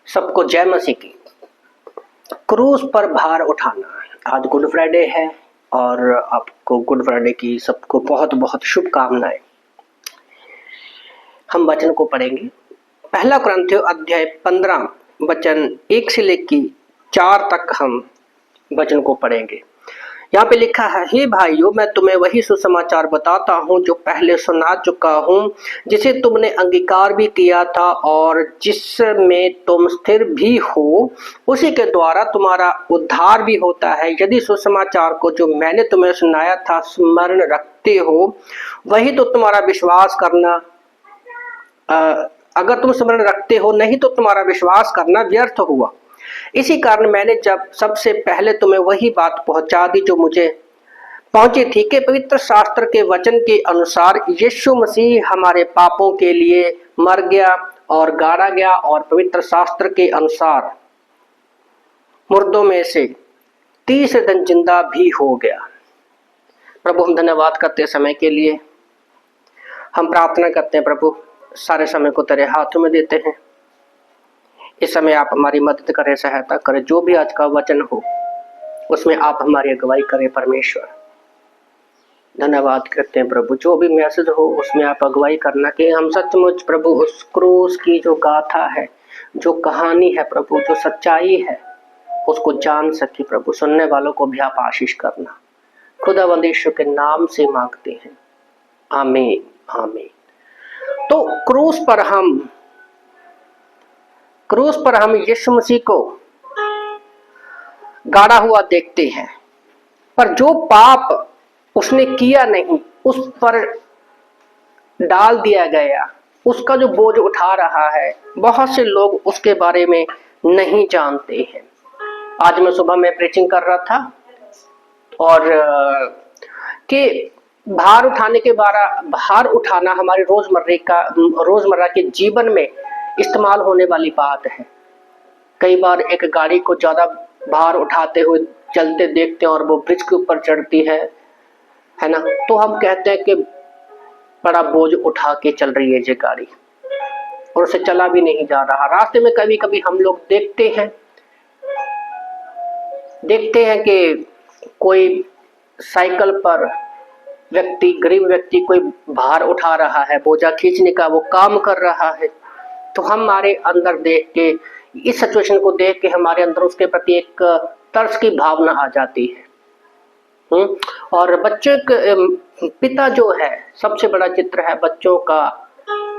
सबको जय मसीह की। क्रूस पर भार उठाना। आज गुड फ्राइडे है और आपको गुड फ्राइडे की सबको बहुत बहुत शुभकामनाएं। हम वचन को पढ़ेंगे। पहला कुरिन्थियों अध्याय 15 वचन 1 से लेकर 4 तक हम वचन को पढ़ेंगे। यहाँ पे लिखा है, हे भाइयों, मैं तुम्हें वही सुसमाचार बताता हूँ जो पहले सुना चुका हूँ, जिसे तुमने अंगीकार भी किया था और जिसमें तुम स्थिर भी हो, उसी के द्वारा तुम्हारा उद्धार भी होता है। यदि सुसमाचार को जो मैंने तुम्हें सुनाया था स्मरण रखते हो, वही तो तुम्हारा विश्वास करना अगर तुम स्मरण रखते हो, नहीं तो तुम्हारा विश्वास करना व्यर्थ हुआ। इसी कारण मैंने जब सबसे पहले तुम्हें वही बात पहुंचा दी जो मुझे पहुंची थी कि पवित्र शास्त्र के वचन के अनुसार यीशु मसीह हमारे पापों के लिए मर गया और गाड़ा गया और पवित्र शास्त्र के अनुसार मुर्दों में से तीसरे दिन जिंदा भी हो गया। प्रभु, हम धन्यवाद करते समय के लिए। हम प्रार्थना करते हैं प्रभु, सारे समय को तेरे हाथों में देते हैं। इस समय आप हमारी मदद करें, सहायता करें। जो भी आज का वचन हो उसमें आप हमारी अगुवाई करें परमेश्वर। धन्यवाद करते हैं प्रभु, जो भी मैसेज हो उसमें आप अगुवाई करना कि हम सचमुच प्रभु उस क्रूस की जो गाथा है, जो कहानी है प्रभु, जो सच्चाई है, उसको जान सके प्रभु। सुनने वालों को भी आप आशीष करना। खुदावंद यीशु के नाम से मांगते हैं, आमीन आमीन। तो क्रूस पर हम यीशु मसीह को गाड़ा हुआ देखते हैं, पर जो पाप उसने किया नहीं उस पर डाल दिया गया, उसका जो बोझ उठा रहा है, बहुत से लोग उसके बारे में नहीं जानते हैं। आज मैं सुबह में प्रीचिंग कर रहा था और कि भार उठाना हमारे रोजमर्रा के जीवन में इस्तेमाल होने वाली बात है। कई बार एक गाड़ी को ज्यादा भार उठाते हुए चलते देखते हैं और वो ब्रिज के ऊपर चढ़ती है ना, तो हम कहते हैं कि बड़ा बोझ उठा के चल रही है ये गाड़ी और उसे चला भी नहीं जा रहा। रास्ते में कभी कभी हम लोग देखते हैं कि कोई साइकिल पर गरीब व्यक्ति कोई भार उठा रहा है, बोझा खींचने का वो काम कर रहा है, तो हमारे अंदर देख के, इस सिचुएशन को देख के हमारे अंदर उसके प्रति एक तरस की भावना आ जाती है। और बच्चों के पिता जो है, सबसे बड़ा चित्र है बच्चों का,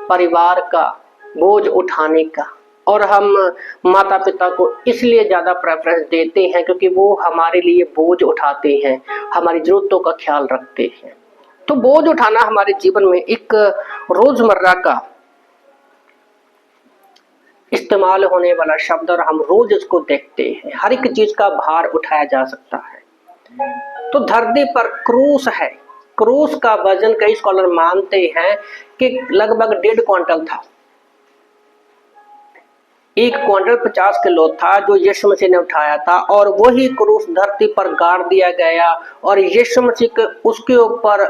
परिवार का बोझ उठाने का। और हम माता पिता को इसलिए ज्यादा प्रेफरेंस देते हैं क्योंकि वो हमारे लिए बोझ उठाते हैं, हमारी जरूरतों का ख्याल रखते हैं। तो बोझ उठाना हमारे जीवन में एक रोजमर्रा का इस्तेमाल होने वाला शब्द और हम रोज इसको देखते हैं। हर एक चीज का भार उठाया जा सकता है। तो धरती पर क्रूस है। क्रूस का वजन कई स्कॉलर मानते हैं कि लगभग 1.5 क्विंटल था। 1 क्विंटल 50 किलो था जो यीशु मसीह ने उठाया था, और वही क्रूस धरती पर गाड़ दिया गया और यीशु मसीह को उसके ऊपर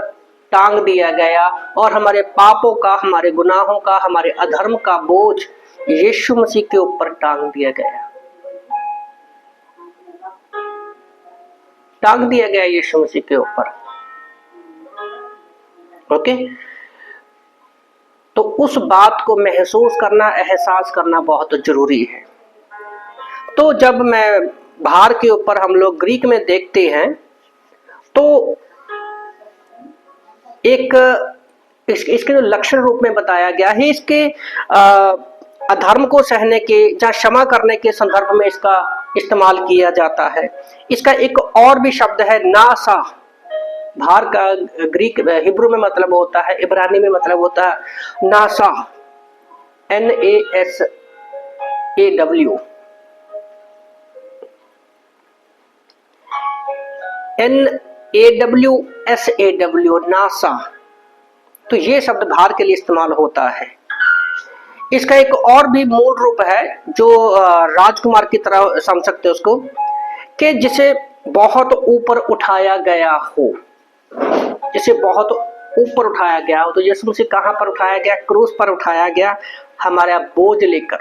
टांग दिया गया और हमारे पापों का, हमारे गुनाहों का, हमारे अधर्म का बोझ यीशु मसीह के ऊपर टांग दिया गया यीशु मसीह के ऊपर। ओके, तो उस बात को महसूस करना, एहसास करना बहुत जरूरी है। तो जब मैं भार के ऊपर हम लोग ग्रीक में देखते हैं तो इसके जो लक्षण रूप में बताया गया है, इसके अधर्म को सहने के या क्षमा करने के संदर्भ में इसका इस्तेमाल किया जाता है। इसका एक और भी शब्द है नासा। भार का ग्रीक हिब्रू में मतलब होता है, इब्रानी में मतलब होता है नासा, NASAW। नासा। तो ये शब्द भार के लिए इस्तेमाल होता है। इसका एक और भी मूल रूप है जो राजकुमार की तरह समझ सकते हैं उसको, कि जिसे बहुत ऊपर उठाया गया हो, जिसे बहुत ऊपर उठाया गया हो। तो यीशु मसीह कहां पर उठाया गया? क्रूस पर उठाया गया, हमारा बोझ लेकर।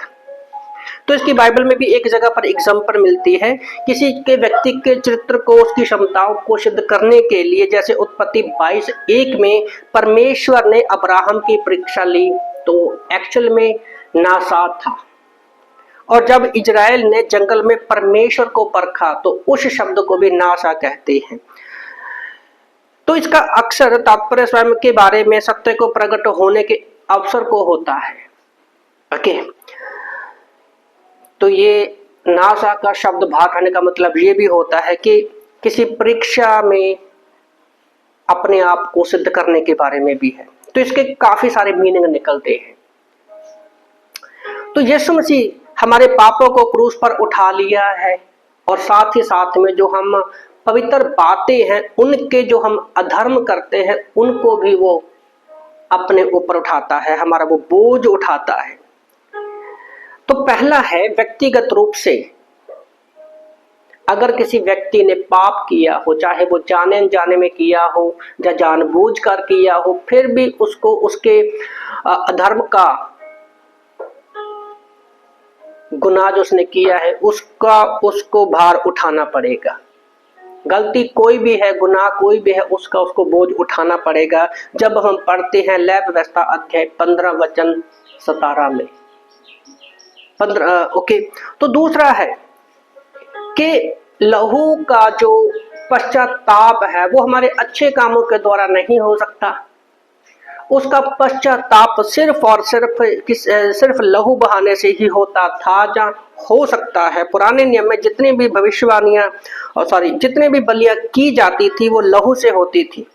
तो इसकी बाइबल में भी एक जगह पर एग्जाम्पल मिलती है किसी के व्यक्ति के चरित्र को, उसकी क्षमताओं को सिद्ध करने के लिए। जैसे उत्पत्ति 22:1 में परमेश्वर ने अब्राहम की परीक्षा ली, तो एक्चुअल में नासा था। और जब इजराइल ने जंगल में परमेश्वर को परखा, तो उस शब्द को भी नासा कहते हैं। तो इसका अक्सर तात्पर्य स्वयं के बारे में सत्य को प्रकट होने के अवसर को होता है। ओके, तो ये नासा का शब्द बाहर आने का मतलब ये भी होता है कि किसी परीक्षा में अपने आप को सिद्ध करने के बारे में भी है। तो इसके काफी सारे मीनिंग निकलते हैं। तो यीशु मसीह हमारे पापों को क्रूस पर उठा लिया है, और साथ ही साथ में जो हम पवित्र बातें हैं, उनके जो हम अधर्म करते हैं, उनको भी वो अपने ऊपर उठाता है, हमारा वो बोझ उठाता है। तो पहला है व्यक्तिगत रूप से अगर किसी व्यक्ति ने पाप किया हो, चाहे वो जाने अनजाने में किया हो या जानबूझकर किया हो, फिर भी उसको उसके अधर्म का गुनाह जो उसने किया है उसको भार उठाना पड़ेगा। गलती कोई भी है, गुनाह कोई भी है, उसको बोझ उठाना पड़ेगा। जब हम पढ़ते हैं लय व्यवस्था अध्याय 15 वचन 17 में 15। ओके, तो दूसरा है कि लहू का जो पश्चाताप है वो हमारे अच्छे कामों के द्वारा नहीं हो सकता। उसका पश्चाताप सिर्फ और सिर्फ लहू बहाने से ही होता था, जहाँ हो सकता है पुराने नियम में जितनी भी भविष्यवाणियां जितने भी बलियां की जाती थी वो लहू से होती थी।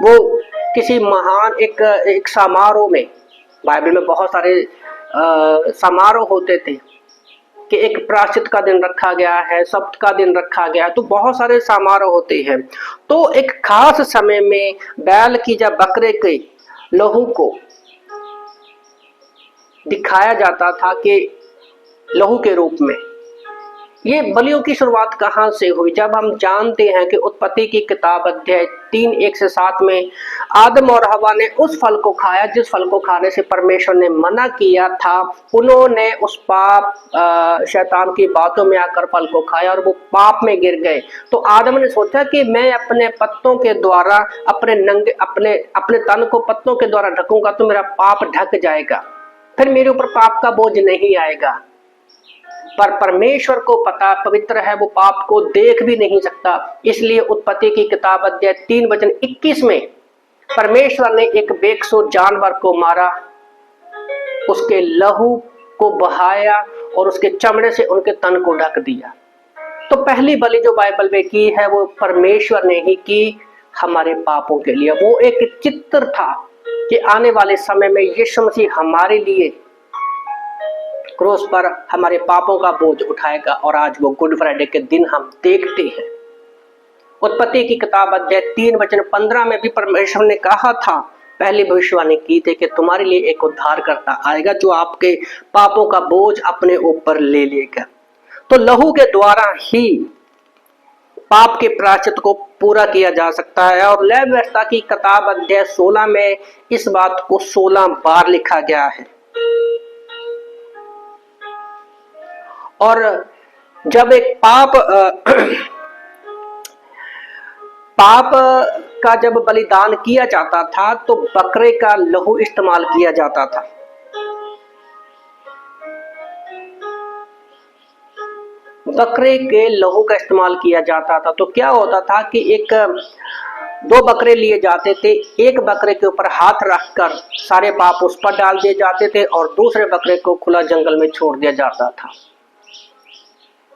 वो किसी महान एक समारोह में, बाइबल में बहुत सारे समारोह होते थे कि एक प्रायश्चित का दिन रखा गया है, सप्त का दिन रखा गया है, तो बहुत सारे समारोह होते हैं। तो एक खास समय में बैल की या बकरे के लहू को दिखाया जाता था कि लहू के रूप में। ये बलियों की शुरुआत कहाँ से हुई? जब हम जानते हैं कि उत्पत्ति की किताब अध्याय 3:1-7 में आदम और हवा ने उस फल को खाया जिस फल को खाने से परमेश्वर ने मना किया था। उन्होंने उस पाप शैतान की बातों में आकर फल को खाया और वो पाप में गिर गए। तो आदम ने सोचा कि मैं अपने पत्तों के द्वारा अपने तन को पत्तों के द्वारा ढकूंगा तो मेरा पाप ढक जाएगा, फिर मेरे ऊपर पाप का बोझ नहीं आएगा। पर परमेश्वर को पता, पवित्र है, वो पाप को देख भी नहीं सकता। इसलिए उत्पत्ति की किताब अध्याय 3 वचन 21 में परमेश्वर ने एक बेकसूर जानवर को मारा, उसके लहू को बहाया और उसके चमड़े से उनके तन को ढक दिया। तो पहली बलि जो बाइबल में की है वो परमेश्वर ने ही की हमारे पापों के लिए। वो एक चित्र था कि आने वाले समय में यीशु मसीह हमारे लिए क्रूस पर हमारे पापों का बोझ उठाएगा, और आज वो गुड फ्राइडे के दिन हम देखते हैं। उत्पत्ति की किताब अध्याय 3 वचन 15 में भी परमेश्वर ने कहा था, पहली भविष्यवाणी की थी कि तुम्हारे लिए एक उद्धारकर्ता आएगा जो आपके पापों का बोझ अपने ऊपर ले लेगा। तो लहू के द्वारा ही पाप के प्रायश्चित को पूरा किया जा सकता है। और लय व्यवस्था की किताब अध्याय 16 में इस बात को 16 बार लिखा गया है। और जब एक पाप का जब बलिदान किया जाता था तो बकरे का लहू इस्तेमाल किया जाता था। बकरे के लहू का इस्तेमाल किया जाता था। तो क्या होता था कि दो बकरे लिए जाते थे, एक बकरे के ऊपर हाथ रखकर सारे पाप उस पर डाल दिए जाते थे और दूसरे बकरे को खुला जंगल में छोड़ दिया जाता था।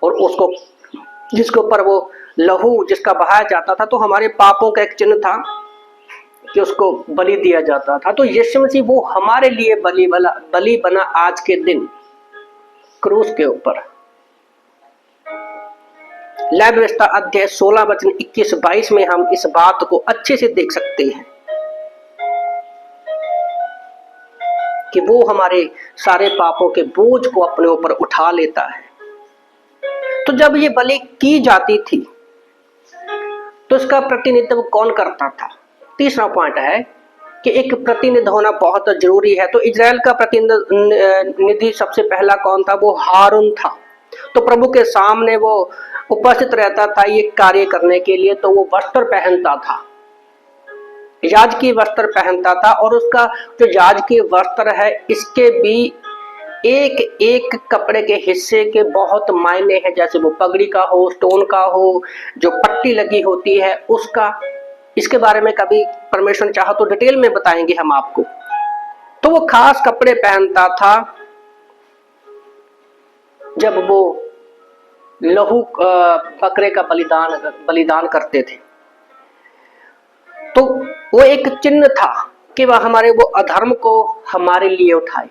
और उसको जिसके ऊपर वो लहू जिसका बहाया जाता था, तो हमारे पापों का एक चिन्ह था कि उसको बलि दिया जाता था। तो यीशु मसीह वो हमारे लिए बलि बना आज के दिन क्रूस के ऊपर। लय व्यवस्था अध्याय 16 वचन 21-22 में हम इस बात को अच्छे से देख सकते हैं कि वो हमारे सारे पापों के बोझ को अपने ऊपर उठा लेता है। तो जब ये बलि की जाती थी तो इसका प्रतिनिधित्व कौन करता था? तीसरा पॉइंट है कि एक प्रतिनिधि होना बहुत जरूरी है। तो इजराइल का प्रतिनिधि सबसे पहला कौन था? वो हारून था। तो प्रभु के सामने वो उपस्थित रहता था ये कार्य करने के लिए। तो वो वस्त्र पहनता था, याजकीय वस्त्र पहनता था। और उसका जो याजकीय वस्त्र है, इसके भी एक एक कपड़े के हिस्से के बहुत मायने हैं। जैसे वो पगड़ी का हो, स्टोन का हो, जो पट्टी लगी होती है उसका। इसके बारे में कभी परमेश्वर ने चाहा तो डिटेल में बताएंगे हम आपको। तो वो खास कपड़े पहनता था जब वो लहू बकरे का बलिदान करते थे। तो वो एक चिन्ह था कि वह हमारे वो अधर्म को हमारे लिए उठाए,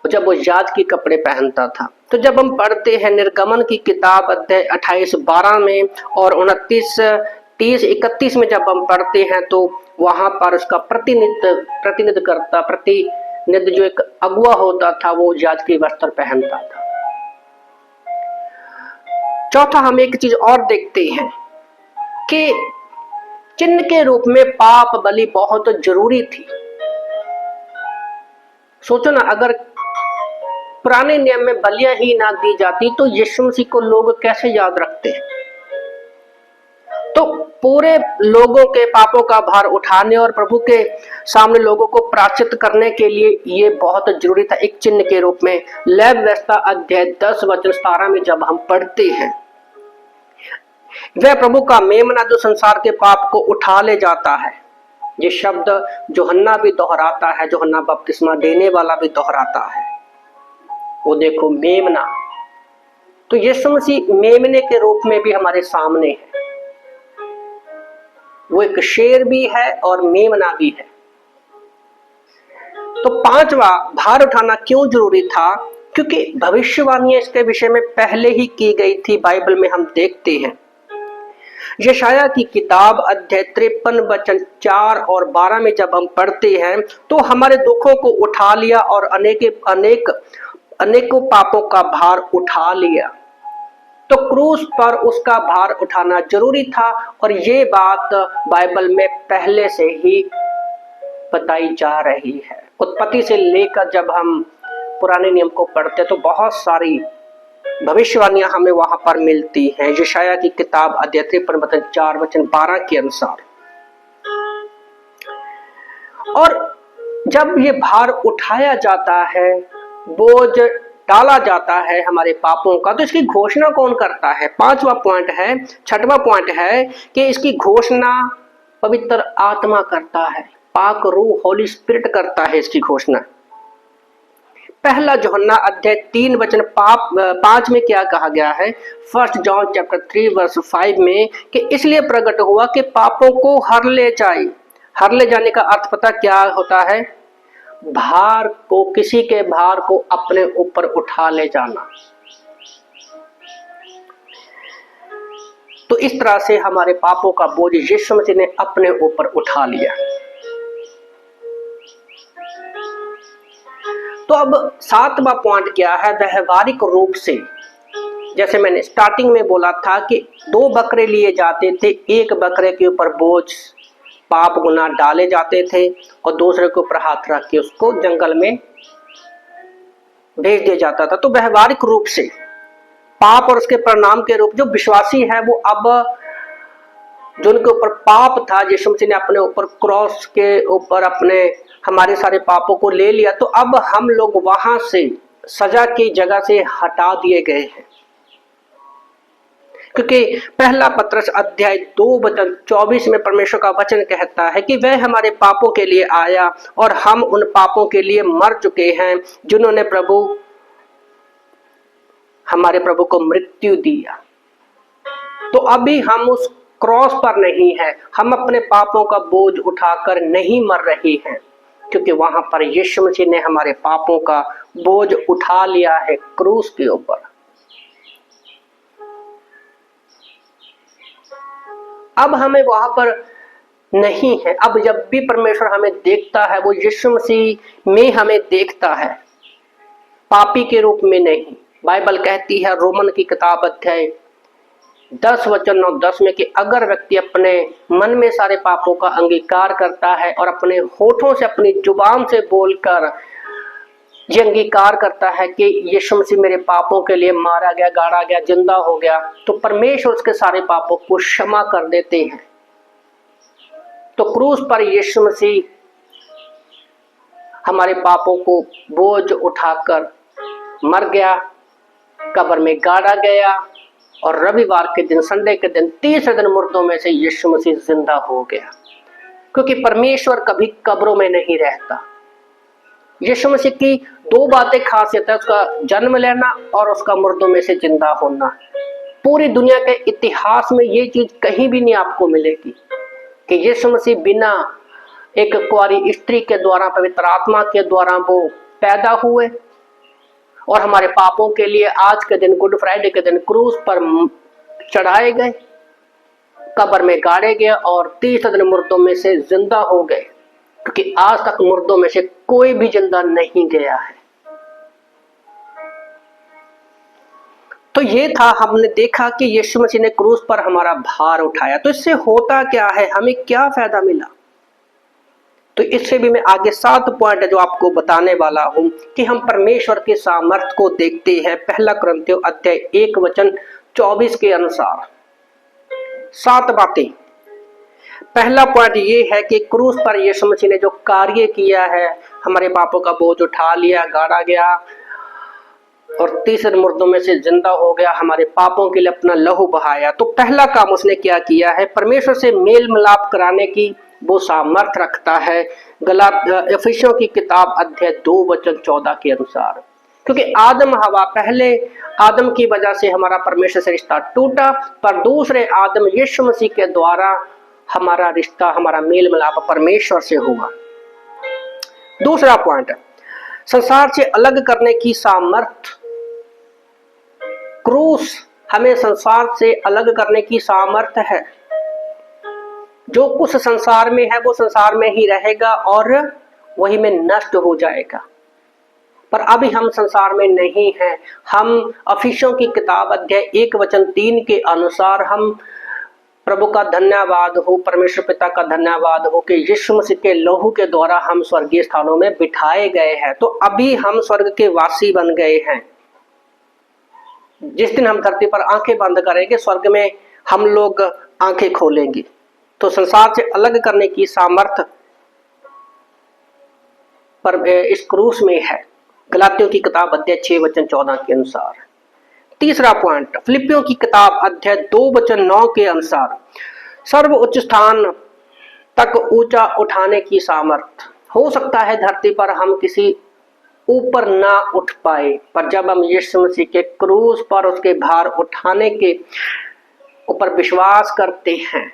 जब वो याद के कपड़े पहनता था। तो जब हम पढ़ते हैं निर्गमन की किताब अध्याय 28-12 में और 29, 30, 31 में जब हम पढ़ते हैं, तो वहां पर उसका प्रतिनिधित्व जो एक अगुआ होता था वो याद के वस्त्र पहनता था। चौथा हम एक चीज और देखते हैं कि चिन्ह के रूप में पाप बलि बहुत जरूरी थी। सोचो ना, अगर पुराने नियम में बलियां ही ना दी जाती तो यीशु मसीह को लोग कैसे याद रखते? तो पूरे लोगों के पापों का भार उठाने और प्रभु के सामने लोगों को प्रायश्चित करने के लिए ये बहुत जरूरी था, एक चिन्ह के रूप में। लेव व्यवस्था अध्याय 10 वचन 17 में जब हम पढ़ते हैं, वह प्रभु का मेमना जो संसार के पाप को उठा ले जाता है। ये शब्द यूहन्ना भी दोहराता है, यूहन्ना बपतिस्मा देने वाला भी दोहराता है। वो देखो मेमना, तो यीशु मसीह मेमने के रूप में भी हमारे सामने है। वो एक शेर भी है और मेमना भी है। तो पांचवा, भार उठाना क्यों जरूरी था? क्योंकि भविष्यवाणियां इसके विषय में पहले ही की गई थी। बाइबल में हम देखते हैं यशायाह की किताब अध्याय 53 वचन 4 और 12 में जब हम पढ़ते हैं, तो हमारे दुखों को उठा लिया और अनेकों पापों का भार उठा लिया। तो क्रूस पर उसका भार उठाना जरूरी था और ये बात बाइबल में पहले से ही बताई जा रही है। उत्पत्ति से लेकर जब हम पुराने नियम को पढ़ते तो बहुत सारी भविष्यवाणियां हमें वहां पर मिलती हैं। यशायाह की किताब अध्याय 53 वचन 4 वचन 12 के अनुसार। और जब ये भार उठाया जाता है, बोझ डाला जाता है हमारे पापों का, तो इसकी घोषणा कौन करता है? पांचवा पॉइंट है, छठवां पॉइंट है कि इसकी घोषणा पवित्र आत्मा करता है, पाक रूह होली स्पिरिट करता है इसकी घोषणा। पहला यूहन्ना अध्याय 3 वचन 5 में क्या कहा गया है? 1 जॉन चैप्टर 3 वर्स 5 में कि इसलिए प्रकट हुआ कि पापों को हर ले जाए। हर ले जाने का अर्थ पता क्या होता है? भार को, किसी के भार को अपने ऊपर उठा ले जाना। तो इस तरह से हमारे पापों का बोझ यीशु मसीह ने अपने ऊपर उठा लिया। तो अब सातवां पॉइंट क्या है? व्यवहारिक रूप से, जैसे मैंने स्टार्टिंग में बोला था कि 2 बकरे लिए जाते थे, एक बकरे के ऊपर बोझ पाप गुनाह डाले जाते थे और दूसरे के ऊपर हाथ रख के उसको जंगल में भेज दिया जाता था। तो व्यवहारिक रूप से पाप और उसके परिणाम के रूप, जो विश्वासी है वो अब जो उनके ऊपर पाप था, यीशु मसीह ने अपने ऊपर क्रॉस के ऊपर अपने हमारे सारे पापों को ले लिया। तो अब हम लोग वहां से सजा की जगह से हटा दिए गए हैं, क्योंकि पहला पत्रस अध्याय 2 वचन 24 में परमेश्वर का वचन कहता है कि वह हमारे पापों के लिए आया और हम उन पापों के लिए मर चुके हैं जिन्होंने हमारे प्रभु को मृत्यु दिया। तो अभी हम उस क्रॉस पर नहीं है, हम अपने पापों का बोझ उठाकर नहीं मर रहे हैं, क्योंकि वहां पर यीशु मसीह ने हमारे पापों का बोझ उठा लिया है क्रूस के ऊपर। अब हमें वहां पर नहीं है। अब जब भी परमेश्वर हमें देखता है वो यीशु मसीह में हमें देखता है, पापी के रूप में नहीं। बाइबल कहती है रोमन की किताब अध्याय 10 वचन 9 10 में कि अगर व्यक्ति अपने मन में सारे पापों का अंगीकार करता है और अपने होठों से, अपनी जुबान से बोलकर ये अंगीकार करता है कि यीशु मसीह मेरे पापों के लिए मारा गया, गाड़ा गया, जिंदा हो गया, तो परमेश्वर उसके सारे पापों को क्षमा कर देते हैं। तो क्रूस पर यीशु मसीह हमारे पापों को बोझ उठाकर मर गया, कब्र में गाड़ा गया और रविवार के दिन, संडे के दिन, तीसरे दिन मुर्दों में से यीशु मसीह जिंदा हो गया, क्योंकि परमेश्वर कभी कब्रों में नहीं रहता। यीशु मसीह की दो बातें खासियत है, उसका जन्म लेना और उसका मुर्दों में से जिंदा होना। पूरी दुनिया के इतिहास में ये चीज कहीं भी नहीं आपको मिलेगी कि यीशु मसीह बिना एक कुंवारी स्त्री के द्वारा, पवित्र आत्मा के द्वारा वो पैदा हुए और हमारे पापों के लिए आज के दिन, गुड फ्राइडे के दिन, क्रूस पर चढ़ाए गए, कब्र में गाड़े गए और तीसरे दिन मुर्दों में से जिंदा हो गए, क्योंकि आज तक मुर्दों में से कोई भी जिंदा नहीं गया है। तो ये था, हमने देखा कि यीशु मसीह ने क्रूस पर हमारा भार उठाया। तो इससे होता क्या है, हमें क्या फायदा मिला? तो इससे भी मैं आगे 7 पॉइंट है जो आपको बताने वाला हूं कि हम परमेश्वर के सामर्थ्य को देखते हैं। पहला कुरिन्थियों अध्याय 1 वचन 24 के अनुसार 7 बातें। पहला पॉइंट ये है कि क्रूस पर यीशु मसीह ने जो कार्य किया है, हमारे पापों का बोझ उठा लिया, गाड़ा गया और तीसरे मुर्दों में से जिंदा हो गया, हमारे पापों के लिए अपना लहू बहाया। तो पहला काम उसने क्या किया है, परमेश्वर से मेल मिलाप कराने की वो सामर्थ रखता है। इफिसियों की किताब अध्याय 2 वचन 14 के अनुसार, क्योंकि आदम हवा, पहले आदम की वजह से हमारा परमेश्वर से रिश्ता टूटा, पर दूसरे आदम यीशु मसीह के द्वारा हमारा रिश्ता, हमारा मेल मिलाप परमेश्वर से होगा। दूसरा पॉइंट, संसार से अलग करने की सामर्थ। क्रूस हमें संसार से अलग करने की सामर्थ है। जो कुछ संसार में है वो संसार में ही रहेगा और वही में नष्ट हो जाएगा, पर अभी हम संसार में नहीं हैं। हम इफिसियों की किताब अध्याय 1 वचन 3 के अनुसार हम प्रभु का धन्यवाद हो, परमेश्वर पिता का धन्यवाद हो कि यीशु मसीह के लहू के द्वारा हम स्वर्गीय स्थानों में बिठाए गए हैं। तो अभी हम स्वर्ग के वासी बन गए हैं। जिस दिन हम धरती पर आंखें बंद करेंगे, स्वर्ग में हम लोग आंखें खोलेंगे। तो संसार से अलग करने की सामर्थ पर इस क्रूस में है, गलातियों की किताब अध्याय 6 वचन 14 के अनुसार। तीसरा पॉइंट, फिलिपियों की किताब अध्याय 2 वचन 9 के अनुसार, सर्व उच्च स्थान तक ऊंचा उठाने की सामर्थ। हो सकता है धरती पर हम किसी ऊपर ना उठ पाए, पर जब हम यीशु मसीह के क्रूस पर उसके भार उठाने के ऊपर विश्वास करते हैं,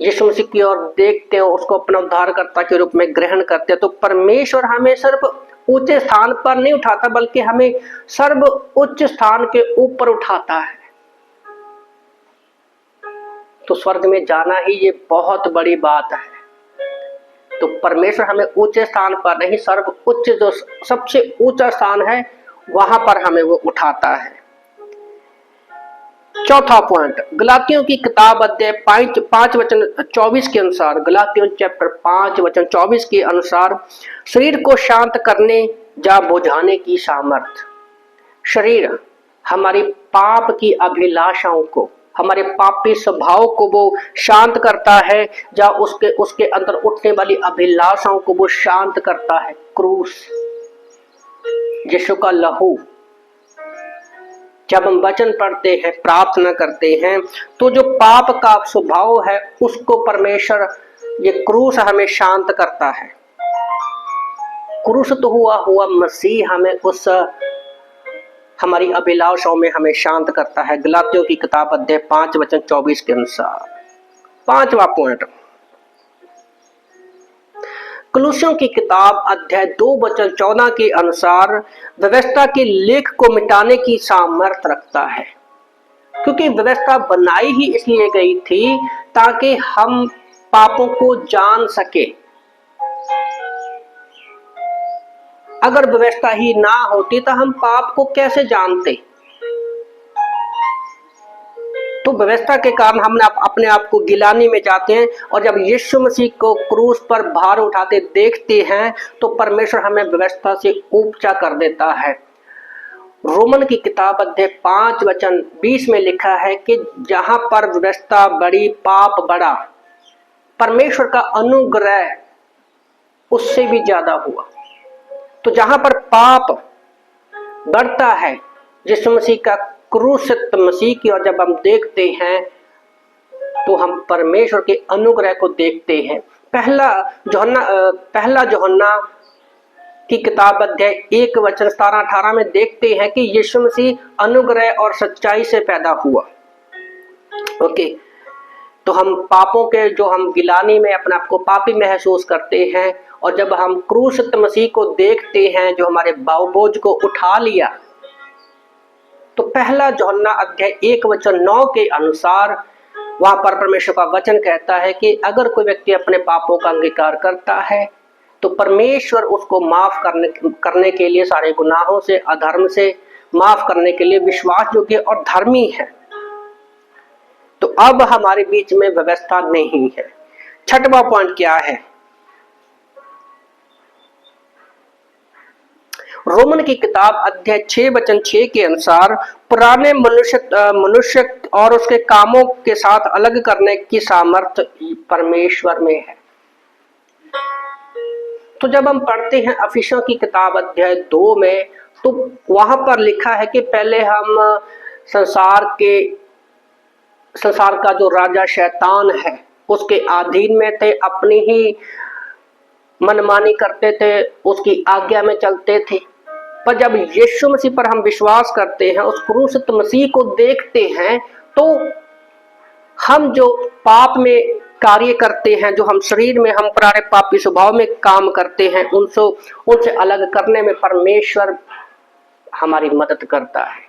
यीशु मसीह की ओर देखते हैं, उसको अपना उद्धारकर्ता के रूप में ग्रहण करते हैं, तो परमेश्वर हमें सिर्फ ऊंचे स्थान पर नहीं उठाता, बल्कि हमें सर्व उच्च स्थान के ऊपर उठाता है। तो स्वर्ग में जाना ही ये बहुत बड़ी बात है। तो परमेश्वर हमें ऊंचे स्थान पर नहीं, सर्व उच्च, जो सबसे ऊंचा स्थान है, वहां पर हमें वो उठाता है। चौथा पॉइंट, गलातियों की किताब अध्याय 5 वचन 24 के अनुसार, गलातियों चैप्टर 5 वचन 24 के अनुसार, शरीर को शांत करने या बुझाने की सामर्थ। शरीर हमारी पाप की अभिलाषाओं को, हमारे पापी स्वभाव को वो शांत करता है, या उसके अंदर उठने वाली अभिलाषाओं को वो शांत करता है। क्रूस, यीशु का लहू, जब हम वचन पढ़ते हैं, प्रार्थना करते हैं, तो जो पाप का स्वभाव है उसको परमेश्वर, ये क्रूस हमें शांत करता है। क्रूस तो हुआ मसीह हमें उस हमारी अभिलाषाओं में हमें शांत करता है। गलातियों की किताब अध्याय 5 वचन 24 के अनुसार। पांचवा पॉइंट, कुलुस्सियों की किताब अध्याय 2 वचन 14 के अनुसार, व्यवस्था के लेख को मिटाने की सामर्थ रखता है, क्योंकि व्यवस्था बनाई ही इसलिए गई थी ताकि हम पापों को जान सके। अगर व्यवस्था ही ना होती तो हम पाप को कैसे जानते? तो व्यवस्था के कारण हम अपने आप को गिलानी में जाते हैं, और जब यीशु मसीह को क्रूस पर भार उठाते देखते हैं तो परमेश्वर हमें व्यवस्था से ऊंचा कर देता है। रोमन की किताब अध्याय 5 वचन 20 में लिखा है कि जहां पर व्यवस्था बड़ी पाप बड़ा, परमेश्वर का अनुग्रह उससे भी ज्यादा हुआ। तो जहां पर पाप बढ़ता है, यीशु मसीह का क्रूसित मसीह की और जब हम देखते हैं तो हम परमेश्वर के अनुग्रह को देखते हैं। पहला यूहन्ना की किताब अध्याय 1 वचन 17-18 में देखते हैं कि यीशु मसीह अनुग्रह और सच्चाई से पैदा हुआ। ओके, तो हम पापों के जो हम गिलानी में अपने आप को पापी महसूस करते हैं, और जब हम क्रूसित मसीह को देखते हैं जो हमारे बोझ को उठा लिया, तो पहला यूहन्ना अध्याय 1 वचन 9 के अनुसार वहां पर परमेश्वर का वचन कहता है कि अगर कोई व्यक्ति अपने पापों का अंगीकार करता है तो परमेश्वर उसको माफ करने के लिए, सारे गुनाहों से, अधर्म से माफ करने के लिए विश्वास योग्य और धर्मी है। तो अब हमारे बीच में व्यवस्था नहीं है। छठवां पॉइंट क्या है? रोमन की किताब अध्याय 6 वचन 6 के अनुसार पुराने मनुष्य और उसके कामों के साथ अलग करने की सामर्थ्य परमेश्वर में है। तो जब हम पढ़ते हैं इफिसियों की किताब अध्याय 2 में, तो वहां पर लिखा है कि पहले हम संसार का जो राजा शैतान है उसके अधीन में थे, अपनी ही मनमानी करते थे, उसकी आज्ञा में चलते थे। पर जब यीशु मसीह पर हम विश्वास करते हैं, उस क्रूसित मसीह को देखते हैं, तो हम जो पाप में कार्य करते हैं, जो हम शरीर में हम पुराने पापी स्वभाव में काम करते हैं, उनसे अलग करने में परमेश्वर हमारी मदद करता है।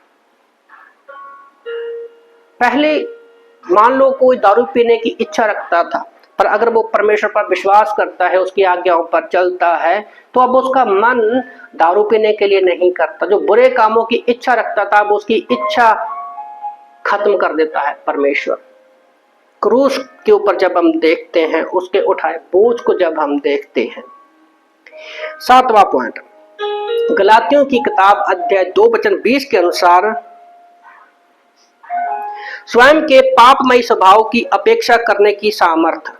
पहले मान लो कोई दारू पीने की इच्छा रखता था, पर अगर वो परमेश्वर पर विश्वास करता है, उसकी आज्ञाओं पर चलता है, तो अब उसका मन दारू पीने के लिए नहीं करता। जो बुरे कामों की इच्छा रखता था, अब उसकी इच्छा खत्म कर देता है परमेश्वर। क्रूस के ऊपर जब हम देखते हैं, उसके उठाए बोझ को जब हम देखते हैं। 7वां पॉइंट, गलातियों की किताब अध्याय 2 वचन 20 के अनुसार स्वयं के पापमय स्वभाव की अपेक्षा करने की सामर्थ्य।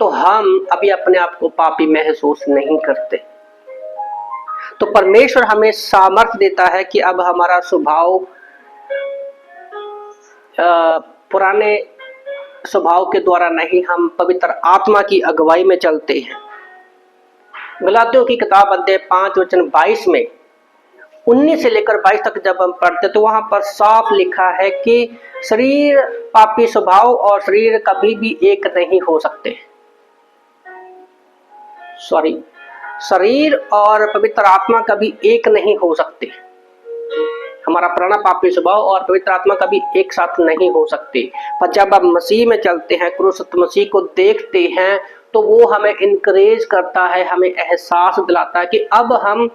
तो हम अभी अपने आप को पापी महसूस नहीं करते, तो परमेश्वर हमें सामर्थ्य देता है कि अब हमारा स्वभाव पुराने स्वभाव के द्वारा नहीं, हम पवित्र आत्मा की अगुवाई में चलते हैं। गलातियों की किताब अध्याय 5 वचन 22 में 19 से लेकर 22 तक जब हम पढ़ते तो वहां पर साफ लिखा है कि शरीर, पापी स्वभाव और शरीर कभी भी एक नहीं हो सकते। शरीर और पवित्र आत्मा कभी एक नहीं हो सकते। हमारा पुराना पापी स्वभाव और पवित्र आत्मा कभी एक साथ नहीं हो सकते। पर जब हम मसीह में चलते हैं, क्रूसित मसीह को देखते हैं, तो वो हमें इनकरेज करता है, हमें एहसास दिलाता है कि अब हम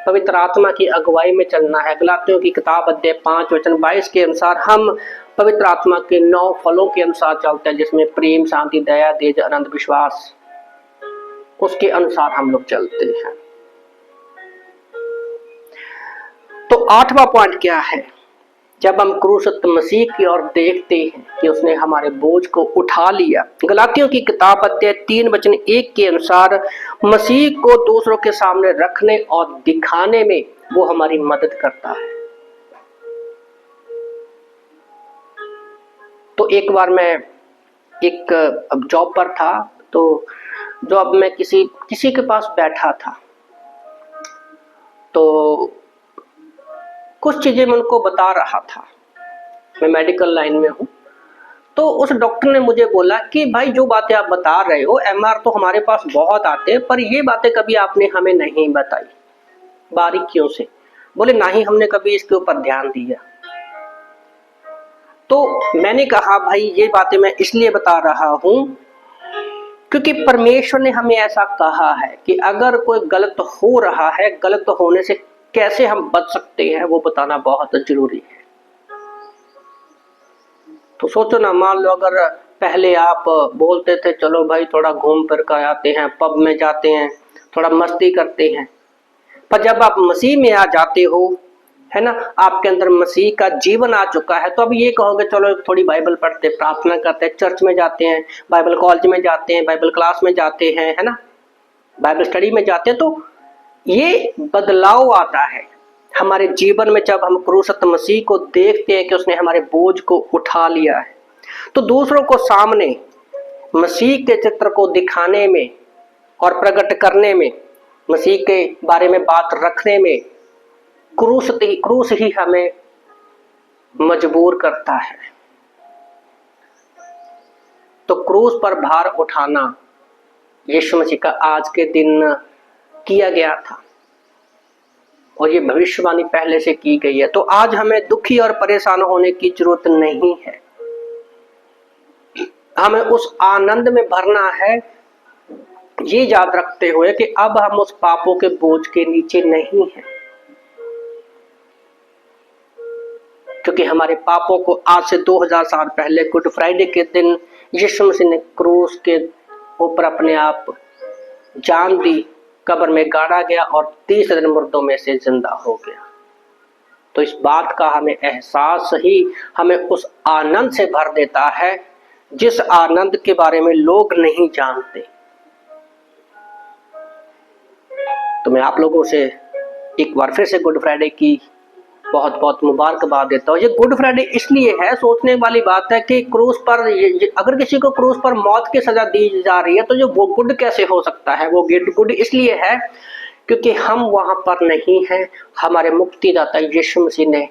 पवित्र आत्मा की अगुवाई में चलना है। गलातियों की किताब अध्याय 5 वचन 22 के अनुसार हम पवित्र आत्मा के 9 फलों के अनुसार चलते हैं, जिसमें प्रेम, शांति, दया, धैर्य, आनंद, विश्वास, उसके अनुसार हम लोग चलते हैं। तो 8वां पॉइंट क्या है? जब हम क्रूसित मसीह की ओर देखते हैं कि उसने हमारे बोझ को उठा लिया। गलातियों की किताब अध्याय 3 वचन 1 के अनुसार मसीह को दूसरों के सामने रखने और दिखाने में वो हमारी मदद करता है। तो एक बार मैं एक जॉब पर था, तो जॉब में किसी के पास बैठा था, तो कुछ चीजें मैं उनको बता रहा था। मैं मेडिकल लाइन में हूँ। तो उस डॉक्टर ने मुझे बोला कि भाई जो बातें आप बता रहे हो, एमआर तो हमारे पास बहुत आते हैं, पर ये बातें कभी आपने हमें नहीं बताई बारीकियों से। बोले ना ही हमने कभी इसके ऊपर ध्यान दिया। तो मैंने कहा भाई ये बातें मैं इसलिए बता रहा हूं क्योंकि परमेश्वर ने हमें ऐसा कहा है कि अगर कोई गलत हो रहा है, गलत होने से कैसे हम बच सकते हैं वो बताना बहुत जरूरी है। तो सोचो ना, मान लो अगर पहले आप बोलते थे चलो भाई थोड़ा घूम फिर कर आते हैं, पब में जाते हैं, थोड़ा मस्ती करते हैं, पर जब आप मसीह में आ जाते हो, है ना, आपके अंदर मसीह का जीवन आ चुका है, तो अब ये कहोगे चलो थोड़ी बाइबल पढ़ते, प्रार्थना करते हैं, चर्च में जाते हैं, बाइबल कॉलेज में जाते हैं, बाइबल क्लास में जाते हैं, है ना, बाइबल स्टडी में जाते हैं। तो ये बदलाव आता है हमारे जीवन में जब हम क्रूसत मसीह को देखते हैं कि उसने हमारे बोझ को उठा लिया है। तो दूसरों को सामने मसीह के चित्र को दिखाने में और प्रकट करने में, मसीह के बारे में बात रखने में क्रूस ही हमें मजबूर करता है। तो क्रूस पर भार उठाना यीशु मसीह का आज के दिन किया गया था और ये भविष्यवाणी पहले से की गई है। तो आज हमें दुखी और परेशान होने की जरूरत नहीं है, हमें उस आनंद में भरना है, ये याद रखते हुए कि अब हम उस पापों के बोझ के नीचे नहीं हैं, क्योंकि हमारे पापों को आज से 2000 साल पहले गुड फ्राइडे के दिन यीशु मसीह ने क्रूस के ऊपर अपने आप जान दी, कब्र में गाड़ा गया और तीसरे दिन मुर्दों में से जिंदा हो गया। तो इस बात का हमें एहसास ही हमें उस आनंद से भर देता है जिस आनंद के बारे में लोग नहीं जानते। तो मैं आप लोगों से एक बार फिर से गुड फ्राइडे की बहुत बहुत मुबारकबाद देता हूँ। ये गुड फ्राइडे इसलिए है, सोचने वाली बात है कि क्रूस पर अगर किसी को क्रूस पर मौत की सजा दी जा रही है तो जो वो गुड कैसे हो सकता है? वो गुड इसलिए है क्योंकि हम वहां पर नहीं हैं, हमारे मुक्तिदाता यीशु मसीह ने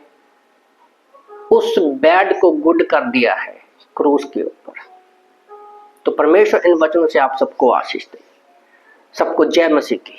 उस बैड को गुड कर दिया है क्रूस के ऊपर। तो परमेश्वर इन वचनों से आप सबको आशीष दे। सबको जय मसीह की।